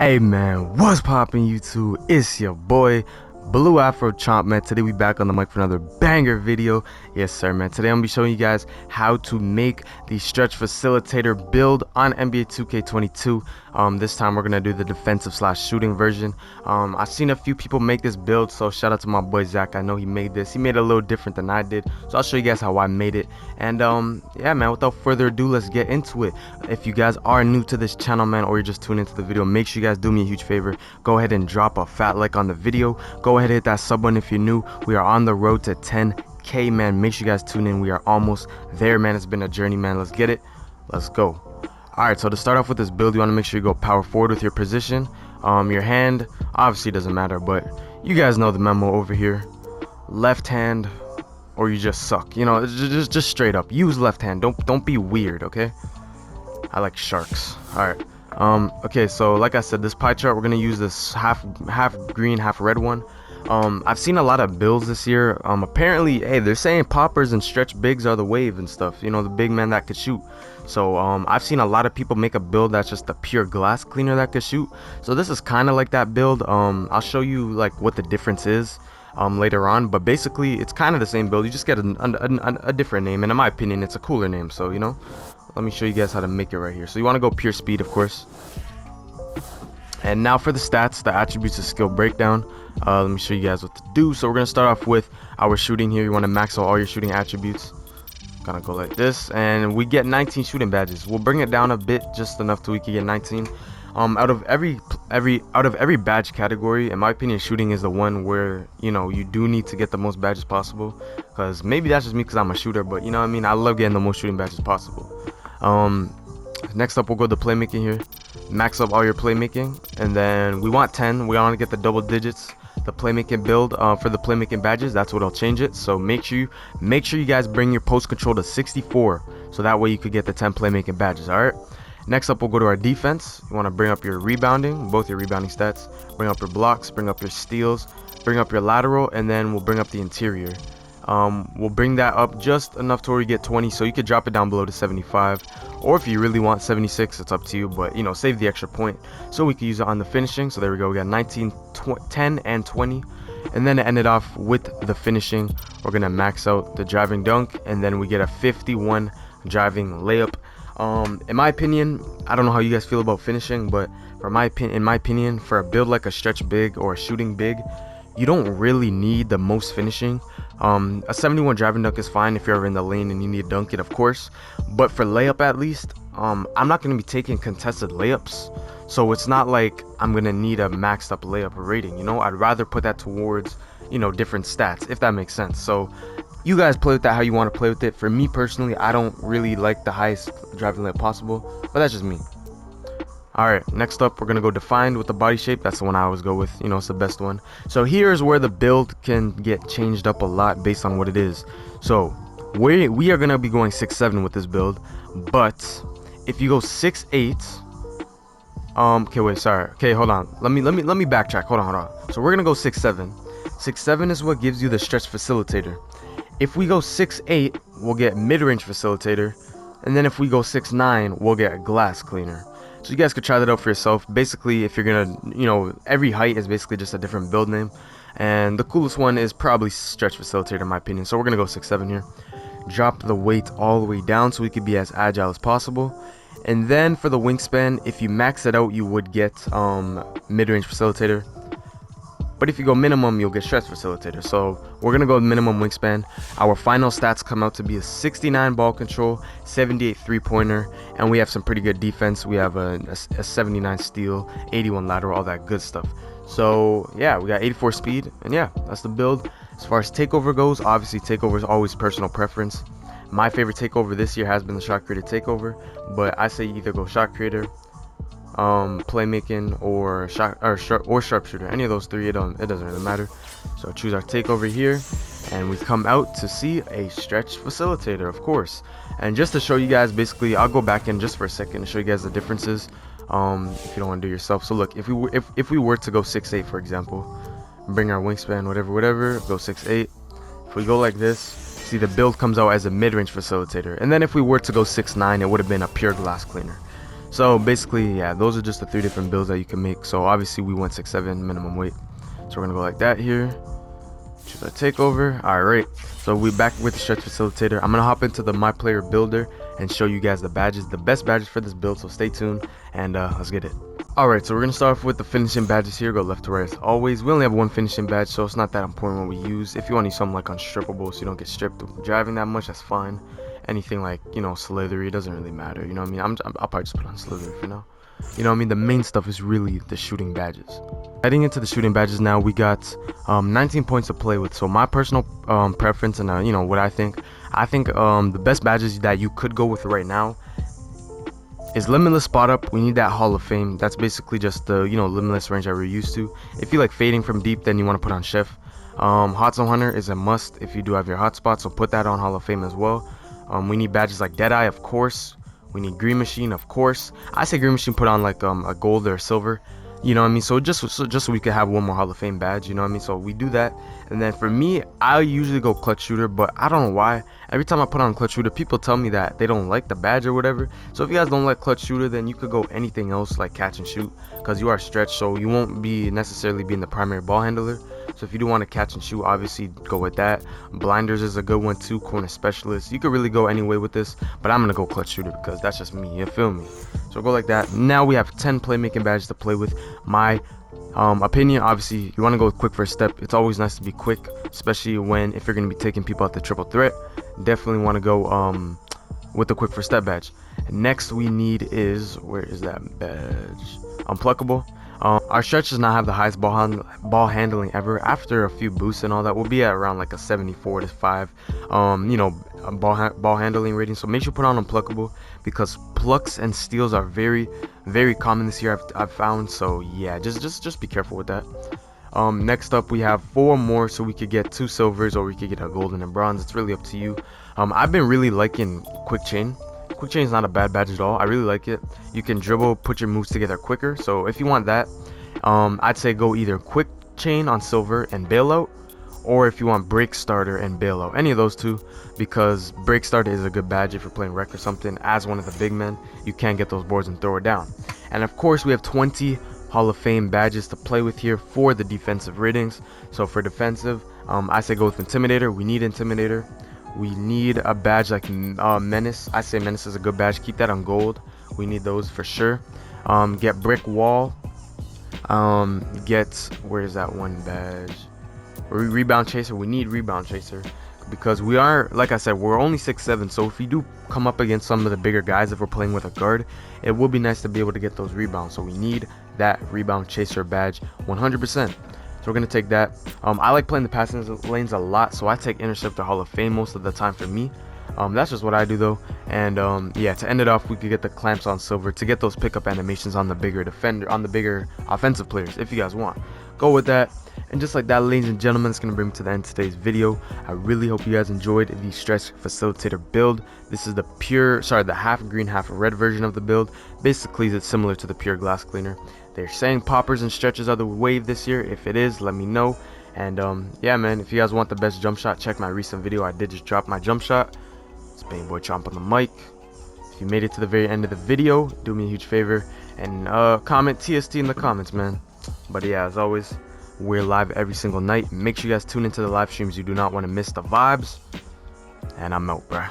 Hey man, what's poppin' YouTube? It's your boy Blue Afro Chomp, man. Today we back on the mic for another banger video. Yes sir, man. Today I'm gonna be showing you guys how to make the stretch facilitator build on NBA 2K22. This time we're gonna do the defensive slash shooting version. I've seen a few people make this build, so shout out to my boy Zach. I know he made this. He made it a little different than I did, so I'll show you guys how I made it. And yeah man, without further ado, let's get into it. If you guys are new to this channel, man, or you're just tuning into the video, make sure you guys do me a huge favor. Go ahead and drop a fat like on the video. Go ahead and hit that sub button if you're new. We are on the road to 10K, man. Make sure you guys tune in. We are almost there, man. It's been a journey, man. Let's get it. Let's go. Alright, so to start off with this build, you want to make sure you go power forward with your position. Your hand obviously doesn't matter, but you guys know the memo over here. Left hand, or you just suck. You know, just straight up use left hand. Don't be weird, okay? I like sharks. Alright. Okay, so like I said, this pie chart, we're gonna use this half green, half red one. I've seen a lot of builds this year. Apparently, hey, they're saying poppers and stretch bigs are the wave and stuff, you know, the big man that could shoot. So I've seen a lot of people make a build that's just a pure glass cleaner that could shoot. So this is kind of like that build. I'll show you like what the difference is later on, but basically it's kind of the same build. You just get a different name, and in my opinion it's a cooler name. So, you know, let me show you guys how to make it right here. So you want to go pure speed, of course. And now for the stats, the attributes of skill breakdown. Let me show you guys what to do. So we're going to start off with our shooting here. You want to max out all your shooting attributes. Gonna go like this, and we get 19 shooting badges. We'll bring it down a bit, just enough so we can get 19. Out of every badge category, in my opinion, shooting is the one where, you know, you do need to get the most badges possible. Because maybe that's just me because I'm a shooter, but you know what I mean, I love getting the most shooting badges possible. Next up, we'll go to playmaking here. Max up all your playmaking, and then we want 10. We want to get the double digits. The playmaking build for the playmaking badges, that's what I'll change it. So make sure you guys bring your post control to 64, so that way you could get the 10 playmaking badges. All right, next up we'll go to our defense. You want to bring up your rebounding, both your rebounding stats, bring up your blocks, bring up your steals, bring up your lateral, and then we'll bring up the interior. We'll bring that up just enough to where you get 20, so you could drop it down below to 75, or if you really want 76, it's up to you, but you know, save the extra point so we can use it on the finishing. So there we go, we got 19, 10 and 20, and then to end it off with the finishing, we're gonna max out the driving dunk, and then we get a 51 driving layup. In my opinion, I don't know how you guys feel about finishing, but in my opinion, for a build like a stretch big or a shooting big, you don't really need the most finishing. A 71 driving dunk is fine if you're ever in the lane and you need to dunk it, of course, but for layup at least, I'm not going to be taking contested layups, so it's not like I'm going to need a maxed up layup rating, you know. I'd rather put that towards, you know, different stats, if that makes sense. So you guys play with that how you want to play with it. For me personally, I don't really like the highest driving layup possible, but that's just me. Alright, next up we're gonna go defined with the body shape. That's the one I always go with, you know, it's the best one. So here's where the build can get changed up a lot based on what it is. So we are gonna be going 6'7" with this build, but if you go 6'8", okay, wait, sorry, okay, hold on, let me backtrack. Hold on. So we're gonna go 6'7". 6'7" is what gives you the stretch facilitator. If we go 6'8", we'll get mid-range facilitator, and then if we go 6'9", we'll get a glass cleaner. So you guys could try that out for yourself. Basically, if you're gonna, you know, every height is basically just a different build name, and the coolest one is probably stretch facilitator in my opinion. So we're gonna go 6'7" here. Drop the weight all the way down so we could be as agile as possible. And then for the wingspan, if you max it out, you would get mid-range facilitator. But if you go minimum, you'll get stretch facilitator. So we're gonna go minimum wingspan. Our final stats come out to be a 69 ball control, 78 3-pointer, and we have some pretty good defense. We have a 79 steal, 81 lateral, all that good stuff. So yeah, we got 84 speed, and yeah, that's the build. As far as takeover goes, obviously takeover is always personal preference. My favorite takeover this year has been the shot creator takeover, but I say either go shot creator, playmaking, or sharpshooter. Any of those three, it doesn't really matter. So choose our takeover here, and we come out to see a stretch facilitator, of course. And just to show you guys, basically, I'll go back in just for a second to show you guys the differences, if you don't want to do it yourself. So look, if we were to go 6'8", for example, bring our wingspan, whatever, go 6'8". If we go like this, see the build comes out as a mid-range facilitator. And then if we were to go 6'9", it would have been a pure glass cleaner. So basically, yeah, those are just the 3 different builds that you can make. So obviously we went 6-7 minimum weight, so we're gonna go like that here. Choose our takeover. All right, so we back with the stretch facilitator. I'm gonna hop into the myplayer builder and show you guys the badges, the best badges for this build. So stay tuned and let's get it. All right, so we're gonna start off with the finishing badges here. Go left to right as always. We only have 1 finishing badge, so it's not that important what we use. If you want to use something like unstrippable so you don't get stripped driving that much, that's fine. Anything like, you know, slithery, it doesn't really matter, you know what I mean? I'll probably just put on slithery for now. You know what I mean? The main stuff is really the shooting badges. Heading into the shooting badges now, we got 19 points to play with. So my personal preference and you know what I think the best badges that you could go with right now is limitless spot up. We need that Hall of Fame. That's basically just the, you know, limitless range that we're used to. If you like fading from deep, then you want to put on Chef. Hot Zone Hunter is a must if you do have your hotspot, so put that on Hall of Fame as well. We need badges like Deadeye, of course. We need Green Machine, of course. I say Green Machine put on like a gold or a silver, you know what I mean? So just so we could have 1 more Hall of Fame badge, you know what I mean? So we do that. And then for me, I usually go Clutch Shooter, but I don't know why. Every time I put on Clutch Shooter, people tell me that they don't like the badge or whatever. So if you guys don't like Clutch Shooter, then you could go anything else like Catch and Shoot, because you are stretched, so you won't be necessarily being the primary ball handler. So if you do want to catch and shoot, obviously go with that. Blinders is a good one too. Corner Specialist. You could really go any way with this, but I'm gonna go Clutch Shooter because that's just me, you feel me? So go like that. Now we have 10 playmaking badges to play with. My opinion, obviously you want to go with quick first step. It's always nice to be quick, especially if you're gonna be taking people out the triple threat. Definitely want to go with the quick first step badge. Next we need is, where is that badge? Unpluckable. Our stretch does not have the highest ball handling ever. After a few boosts and all that, we'll be at around like a 74 to 5 you know, ball handling rating. So make sure you put on Unpluckable, because plucks and steals are very common this year, I've found. So yeah, just be careful with that. Next up we have 4 more, so we could get 2 silvers or we could get a golden and bronze. It's really up to you. I've been really liking Quick Chain. Quick Chain is not a bad badge at all. I really like it. You can dribble, put your moves together quicker. So if you want that, I'd say go either Quick Chain on silver and bailout, or if you want Break Starter and bailout, any of those 2, because Break Starter is a good badge if you're playing Wreck or something. As one of the big men, you can get those boards and throw it down. And of course we have 20 Hall of Fame badges to play with here for the defensive ratings. So for defensive, I say go with Intimidator. We need Intimidator. We need a badge like Menace. I say Menace is a good badge. Keep that on gold. We need those for sure. Get Brick Wall. Get, where is that one badge? Rebound Chaser. We need Rebound Chaser, because we are, like I said, we're only 6'7", so if you do come up against some of the bigger guys, if we're playing with a guard, it will be nice to be able to get those rebounds. So we need that Rebound Chaser badge 100%. So we're going to take that. I like playing the passing lanes a lot, so I take Interceptor Hall of Fame most of the time for me. That's just what I do though. And yeah, to end it off, we could get the clamps on silver to get those pickup animations on the bigger offensive players if you guys want. Go with that. And just like that, ladies and gentlemen, it's going to bring me to the end of today's video. I really hope you guys enjoyed the stretch facilitator build. This is the half green, half red version of the build. Basically, it's similar to the pure glass cleaner. They're saying poppers and stretches are the wave this year. If it is, let me know. And yeah, man, if you guys want the best jump shot, check my recent video. I did just drop my jump shot. It's Boy Chomp on the mic. If you made it to the very end of the video, do me a huge favor and comment TST in the comments, man. But yeah, as always, we're live every single night. Make sure you guys tune into the live streams. You do not want to miss the vibes. And I'm out, bruh.